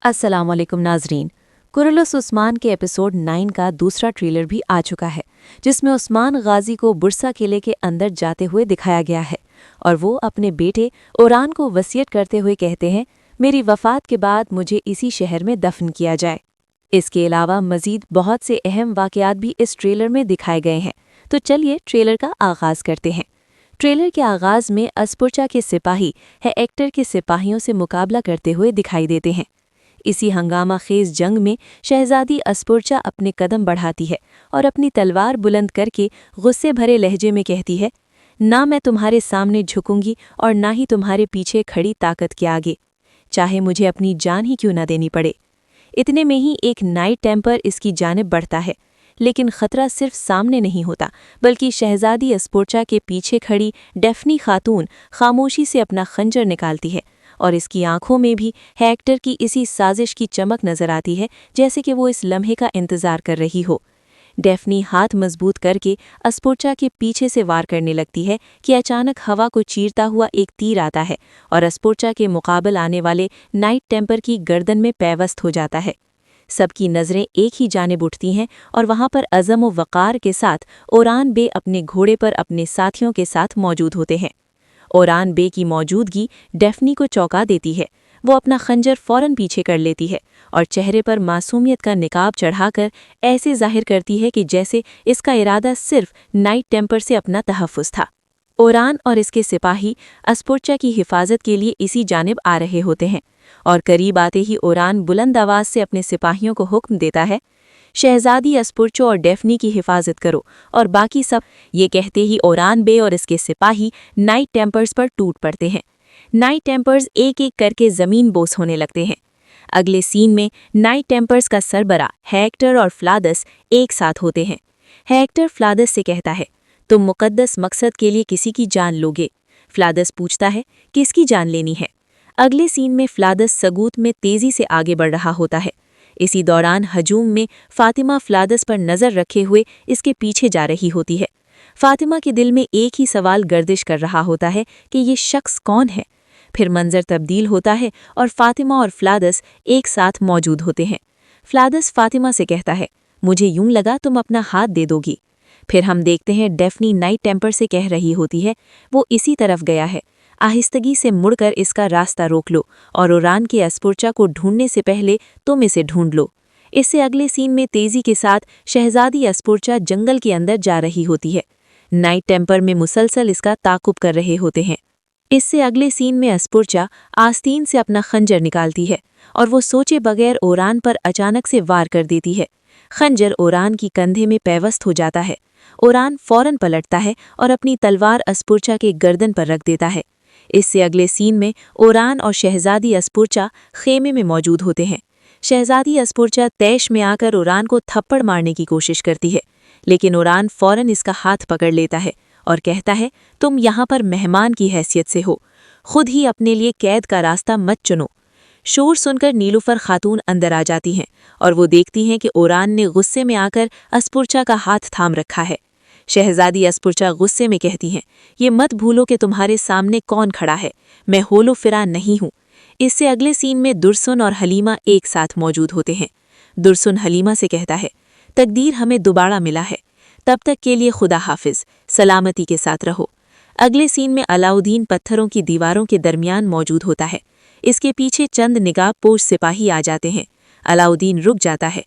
अस्सलाम वालेकुम नाजरीन। कुरलुस उस्मान के एपिसोड 9 का दूसरा ट्रेलर भी आ चुका है, जिसमें उस्मान गाजी को बुरसा किले के अंदर जाते हुए दिखाया गया है और वो अपने बेटे ओरान को वसीयत करते हुए कहते हैं, मेरी वफ़ात के बाद मुझे इसी शहर में दफन किया जाए। इसके अलावा मज़ीद बहुत से अहम वाक़यात भी इस ट्रेलर में दिखाए गए हैं। तो चलिए ट्रेलर का आगाज़ करते हैं। ट्रेलर के आगाज़ में अस्पुरचा के सिपाही हेक्टर के सिपाहियों से मुकाबला करते हुए दिखाई देते हैं। इसी हंगामा खेज जंग में शहजादी अस्पुरचा अपने कदम बढ़ाती है और अपनी तलवार बुलंद करके गुस्से भरे लहजे में कहती है, ना मैं तुम्हारे सामने झुकूंगी और ना ही तुम्हारे पीछे खड़ी ताकत के आगे, चाहे मुझे अपनी जान ही क्यों ना देनी पड़े। इतने में ही एक नाइट टेम्पर इसकी जानिब बढ़ता है, लेकिन खतरा सिर्फ सामने नहीं होता, बल्कि शहजादी अस्पुरचा के पीछे खड़ी डेफनी खातून खामोशी से अपना खंजर निकालती है और इसकी आंखों में भी हेक्टर की इसी साजिश की चमक नजर आती है, जैसे कि वो इस लम्हे का इंतजार कर रही हो। डेफनी हाथ मजबूत करके अस्पुरचा के पीछे से वार करने लगती है कि अचानक हवा को चीरता हुआ एक तीर आता है और अस्पुरचा के मुकाबल आने वाले नाइट टेम्पर की गर्दन में पैवस्त हो जाता है। सबकी नज़रें एक ही जानिब उठती हैं और वहां पर अज़म व वक़ार के साथ ओरान बे अपने घोड़े पर अपने साथियों के साथ मौजूद होते हैं। ओरान बे की मौजूदगी डेफनी को चौंका देती है। वो अपना खंजर फौरन पीछे कर लेती है और चेहरे पर मासूमियत का निकाब चढ़ाकर ऐसे जाहिर करती है कि जैसे इसका इरादा सिर्फ नाइट टेम्पर से अपना तहफ़्फ़ुज़ था। ओरान और इसके सिपाही अस्पुरचा की हिफाजत के लिए इसी जानिब आ रहे होते हैं और करीब आते ही ओरान बुलंद आवाज़ से अपने सिपाहियों को हुक्म देता है, शहजादी अस्पुरचो और डेफनी की हिफाजत करो, और बाकी सब। ये कहते ही ओरान बे और इसके सिपाही नाइट टेम्पर्स पर टूट पड़ते हैं। नाइट टेम्पर्स एक एक करके ज़मीन बोस होने लगते हैं। अगले सीन में नाइट टेम्पर्स का सरबरा हेक्टर और फ्लादस एक साथ होते हैं। हेक्टर फ्लादस से कहता है, तुम मुकद्दस मकसद के लिए किसी की जान लोगे। फ्लादस पूछता है, किसकी जान लेनी है। अगले सीन में फ्लादस सगूत में तेज़ी से आगे बढ़ रहा होता है। इसी दौरान हजूम में फातिमा फ्लादस पर नज़र रखे हुए इसके पीछे जा रही होती है। फातिमा के दिल में एक ही सवाल गर्दिश कर रहा होता है कि ये शख्स कौन है। फिर मंजर तब्दील होता है और फातिमा और फ्लादस एक साथ मौजूद होते हैं। फ्लादस फातिमा से कहता है, मुझे यूं लगा तुम अपना हाथ दे दोगी। फिर हम देखते हैं डेफनी नाइट टेम्पर से कह रही होती है, वो इसी तरफ गया है, आहिस्तगी से मुड़कर इसका रास्ता रोक लो और ओरान के अस्पुरचा को ढूंढने से पहले तुम इसे ढूंढ लो। इससे अगले सीन में तेजी के साथ शहजादी अस्पुरचा जंगल के अंदर जा रही होती है। नाइट टेम्पर में मुसलसल इसका ताकुब कर रहे होते हैं। इससे अगले सीन में अस्पुरचा आस्तीन से अपना खंजर निकालती है और वो सोचे बगैर ओरान पर अचानक से वार कर देती है। खंजर ओरान की कंधे में पैवस्त हो जाता है। ओरान फौरन पलटता है और अपनी तलवार अस्पुरचा के गर्दन पर रख देता है। इससे अगले सीन में ओरान और शहजादी अस्पुरचा खेमे में मौजूद होते हैं। शहजादी अस्पुरचा तैश में आकर ओरान को थप्पड़ मारने की कोशिश करती है, लेकिन ओरान फौरन इसका हाथ पकड़ लेता है और कहता है, तुम यहाँ पर मेहमान की हैसियत से हो, खुद ही अपने लिए कैद का रास्ता मत चुनो। शोर सुनकर नीलुफर खातून अंदर आ जाती हैं और वो देखती हैं कि ओरान ने गुस्से में आकर अस्पुरचा का हाथ थाम रखा है। शहजादी अस्पुरचा गुस्से में कहती हैं, ये मत भूलो कि तुम्हारे सामने कौन खड़ा है, मैं होलो फिरा नहीं हूँ। इससे अगले सीन में दुर्सुन और हलीमा एक साथ मौजूद होते हैं। दुर्सुन हलीमा से कहता है, तकदीर हमें दोबारा मिला है, तब तक के लिए खुदा हाफिज, सलामती के साथ रहो। अगले सीन में अलाउद्दीन पत्थरों की दीवारों के दरमियान मौजूद होता है। इसके पीछे चंद निगाह पोश सिपाही आ जाते हैं। अलाउद्दीन रुक जाता है